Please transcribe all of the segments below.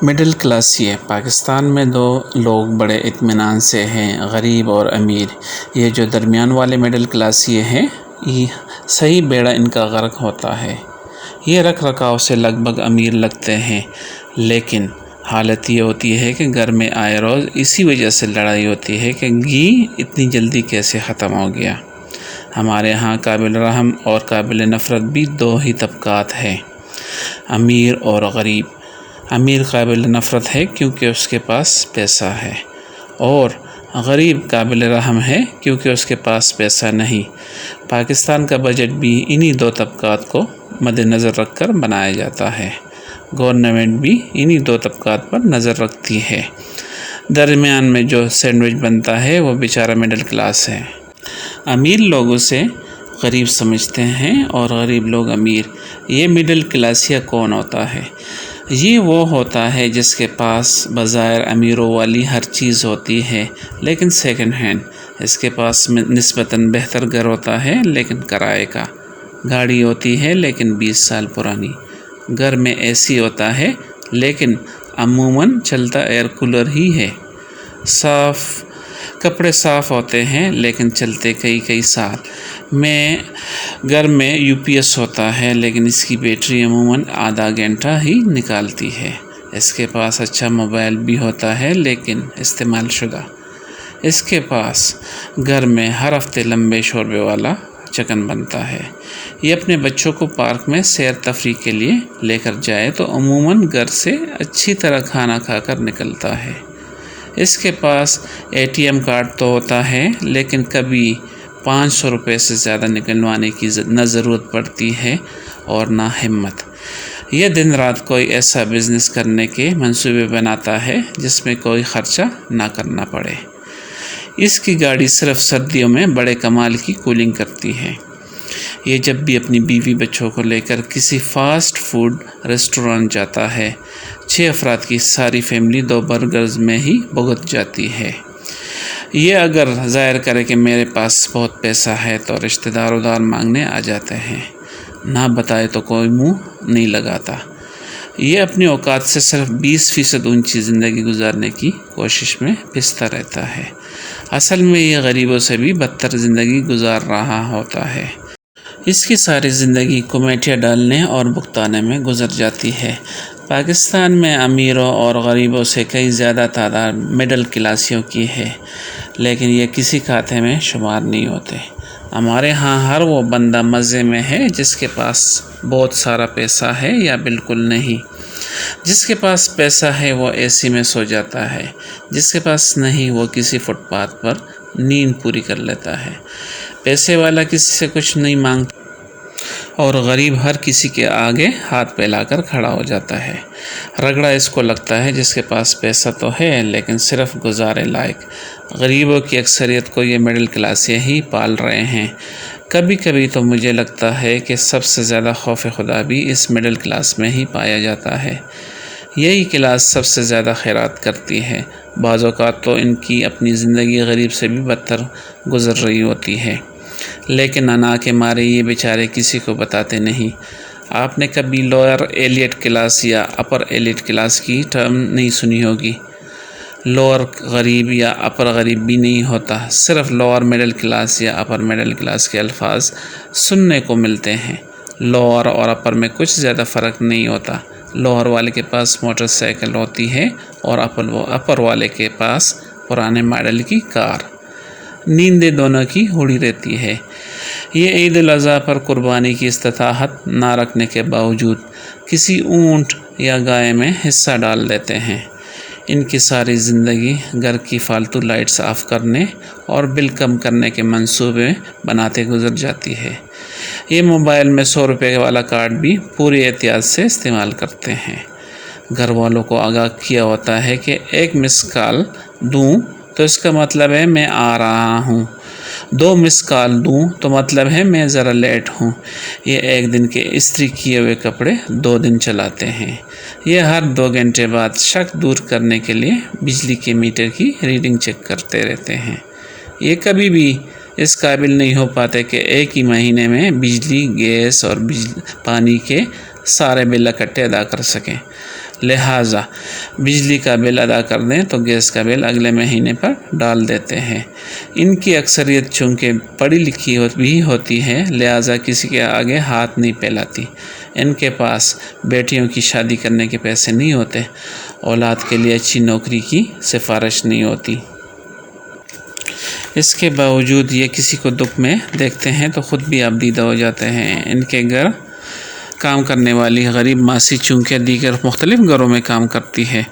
Middle class یہ پاکستان میں دو لوگ بڑے اطمینان سے ہیں، غریب اور امیر۔ یہ جو درمیان والے مڈل کلاس یہ ہیں، یہ صحیح بیڑا ان کا غرق ہوتا ہے۔ یہ رکھ رکھاؤ سے لگ بھگ امیر لگتے ہیں، لیکن حالت یہ ہوتی ہے کہ گھر میں آئے روز اسی وجہ سے لڑائی ہوتی ہے کہ گھی اتنی جلدی کیسے ختم ہو گیا۔ ہمارے ہاں قابل رحم اور قابل نفرت بھی دو ہی طبقات ہیں، امیر اور غریب۔ امیر قابل نفرت ہے کیونکہ اس کے پاس پیسہ ہے، اور غریب قابل رحم ہے کیونکہ اس کے پاس پیسہ نہیں۔ پاکستان کا بجٹ بھی انہی دو طبقات کو مد نظر رکھ کر بنایا جاتا ہے۔ گورنمنٹ بھی انہی دو طبقات پر نظر رکھتی ہے۔ درمیان میں جو سینڈوچ بنتا ہے وہ بیچارہ مڈل کلاس ہے۔ امیر لوگ اسے غریب سمجھتے ہیں اور غریب لوگ امیر۔ یہ مڈل کلاسیا کون ہوتا ہے؟ یہ وہ ہوتا ہے جس کے پاس بظاہر امیروں والی ہر چیز ہوتی ہے لیکن سیکنڈ ہینڈ۔ اس کے پاس نسبتاً بہتر گھر ہوتا ہے لیکن کرائے کا، گاڑی ہوتی ہے لیکن 20 سال پرانی، گھر میں اے سی ہوتا ہے لیکن عموماً چلتا ایئر کولر ہی ہے، کپڑے صاف ہوتے ہیں لیکن چلتے کئی سال میں، گھر میں یو پی ایس ہوتا ہے لیکن اس کی بیٹری عموماً آدھا گھنٹہ ہی نکالتی ہے، اس کے پاس اچھا موبائل بھی ہوتا ہے لیکن استعمال شدہ، اس کے پاس گھر میں ہر ہفتے لمبے شوربے والا چکن بنتا ہے، یہ اپنے بچوں کو پارک میں سیر تفریح کے لیے لے کر جائے تو عموماً گھر سے اچھی طرح کھانا کھا کر نکلتا ہے، اس کے پاس اے ٹی ایم کارڈ تو ہوتا ہے لیکن کبھی 500 روپے سے زیادہ نکلوانے کی نہ ضرورت پڑتی ہے اور نہ ہمت۔ یہ دن رات کوئی ایسا بزنس کرنے کے منصوبے بناتا ہے جس میں کوئی خرچہ نہ کرنا پڑے۔ اس کی گاڑی صرف سردیوں میں بڑے کمال کی کولنگ کرتی ہے۔ یہ جب بھی اپنی بیوی بچوں کو لے کر کسی فاسٹ فوڈ ریسٹورانٹ جاتا ہے، 6 افراد کی ساری فیملی 2 برگرز میں ہی بھگت جاتی ہے۔ یہ اگر ظاہر کرے کہ میرے پاس بہت پیسہ ہے تو رشتہ دار ادھار مانگنے آ جاتے ہیں، نہ بتائے تو کوئی منہ نہیں لگاتا۔ یہ اپنی اوقات سے صرف 20% اونچی زندگی گزارنے کی کوشش میں پھنستا رہتا ہے، اصل میں یہ غریبوں سے بھی بدتر زندگی گزار رہا ہوتا ہے۔ اس کی ساری زندگی کمیٹیاں ڈالنے اور بھگتانے میں گزر جاتی ہے۔ پاکستان میں امیروں اور غریبوں سے کئی زیادہ تعداد مڈل کلاسیوں کی ہے، لیکن یہ کسی کھاتے میں شمار نہیں ہوتے۔ ہمارے ہاں ہر وہ بندہ مزے میں ہے جس کے پاس بہت سارا پیسہ ہے یا بالکل نہیں۔ جس کے پاس پیسہ ہے وہ اے سی میں سو جاتا ہے، جس کے پاس نہیں وہ کسی فٹ پاتھ پر نیند پوری کر لیتا ہے۔ پیسے والا کسی سے کچھ نہیں مانگتا اور غریب ہر کسی کے آگے ہاتھ پھیلا کر کھڑا ہو جاتا ہے۔ رگڑا اس کو لگتا ہے جس کے پاس پیسہ تو ہے لیکن صرف گزارے لائق۔ غریبوں کی اکثریت کو یہ مڈل کلاس ہی پال رہے ہیں۔ کبھی کبھی تو مجھے لگتا ہے کہ سب سے زیادہ خوف خدا بھی اس مڈل کلاس میں ہی پایا جاتا ہے۔ یہی کلاس سب سے زیادہ خیرات کرتی ہے۔ بعض اوقات تو ان کی اپنی زندگی غریب سے بھی بدتر گزر رہی ہوتی ہے، لیکن انا کے مارے یہ بیچارے کسی کو بتاتے نہیں۔ آپ نے کبھی لوئر ایلیٹ کلاس یا اپر ایلیٹ کلاس کی ٹرم نہیں سنی ہوگی۔ لوئر غریب یا اپر غریب بھی نہیں ہوتا، صرف لوئر مڈل کلاس یا اپر مڈل کلاس کے الفاظ سننے کو ملتے ہیں۔ لوئر اور اپر میں کچھ زیادہ فرق نہیں ہوتا۔ لوئر والے کے پاس موٹر سائیکل ہوتی ہے اور اپر والے کے پاس پرانے ماڈل کی کار، نیندیں دونوں کی اڑی رہتی ہے۔ یہ عید الاضحیٰ پر قربانی کی استطاعت نہ رکھنے کے باوجود کسی اونٹ یا گائے میں حصہ ڈال دیتے ہیں۔ ان کی ساری زندگی گھر کی فالتو لائٹس آف کرنے اور بل کم کرنے کے منصوبے بناتے گزر جاتی ہے۔ یہ موبائل میں 100 روپے والا کارڈ بھی پوری احتیاط سے استعمال کرتے ہیں۔ گھر والوں کو آگاہ کیا ہوتا ہے کہ 1 مس کال دوں تو اس کا مطلب ہے میں آ رہا ہوں، 2 مس کال دوں تو مطلب ہے میں ذرا لیٹ ہوں۔ یہ 1 دن کے استری کیے ہوئے کپڑے 2 دن چلاتے ہیں۔ یہ ہر 2 گھنٹے بعد شک دور کرنے کے لیے بجلی کے میٹر کی ریڈنگ چیک کرتے رہتے ہیں۔ یہ کبھی بھی اس قابل نہیں ہو پاتے کہ ایک ہی مہینے میں بجلی، گیس اور پانی کے سارے بل اکٹھے ادا کر سکیں۔ لہٰذا بجلی کا بل ادا کر دیں تو گیس کا بل اگلے مہینے پر ڈال دیتے ہیں۔ ان کی اکثریت چونکہ پڑھی لکھی بھی ہوتی ہے، لہٰذا کسی کے آگے ہاتھ نہیں پھیلاتی۔ ان کے پاس بیٹیوں کی شادی کرنے کے پیسے نہیں ہوتے، اولاد کے لیے اچھی نوکری کی سفارش نہیں ہوتی۔ اس کے باوجود یہ کسی کو دکھ میں دیکھتے ہیں تو خود بھی آبدیدہ ہو جاتے ہیں۔ ان کے گھر کام کرنے والی غریب ماسی چونکہ دیگر مختلف گھروں میں کام کرتی ہے،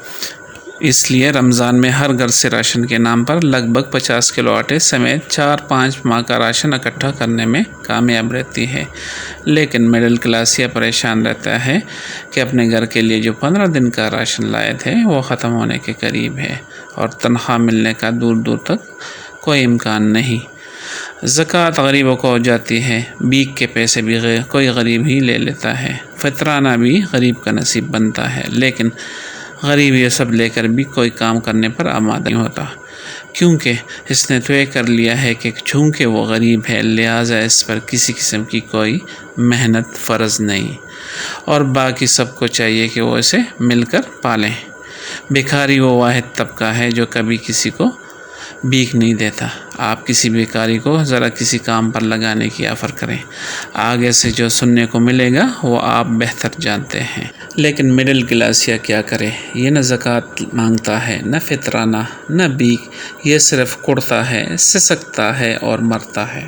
اس لیے رمضان میں ہر گھر سے راشن کے نام پر لگ بھگ 50 کلو آٹے سمیت 4-5 ماہ کا راشن اکٹھا کرنے میں کامیاب رہتی ہے۔ لیکن مڈل کلاس یہ پریشان رہتا ہے کہ اپنے گھر کے لیے جو 15 دن کا راشن لائے تھے وہ ختم ہونے کے قریب ہے اور تنخواہ ملنے کا دور دور تک کوئی امکان نہیں۔ زکوٰۃ غریبوں کو ہو جاتی ہے، بیک کے پیسے بھی کوئی غریب ہی لے لیتا ہے، فطرانہ بھی غریب کا نصیب بنتا ہے، لیکن غریب یہ سب لے کر بھی کوئی کام کرنے پر آمادہ نہیں ہوتا، کیونکہ اس نے طے کر لیا ہے کہ چونکہ وہ غریب ہے لہٰذا اس پر کسی قسم کی کوئی محنت فرض نہیں، اور باقی سب کو چاہیے کہ وہ اسے مل کر پالیں۔ بھکاری وہ واحد طبقہ ہے جو کبھی کسی کو بھیک نہیں دیتا۔ آپ کسی بیکاری کو ذرا کسی کام پر لگانے کی آفر کریں، آگے سے جو سننے کو ملے گا وہ آپ بہتر جانتے ہیں۔ لیکن مڈل کلاس کیا کرے، یہ نہ زکوٰۃ مانگتا ہے، نہ فطرانہ، نہ بھیک، یہ صرف کڑتا ہے، سسکتا ہے اور مرتا ہے۔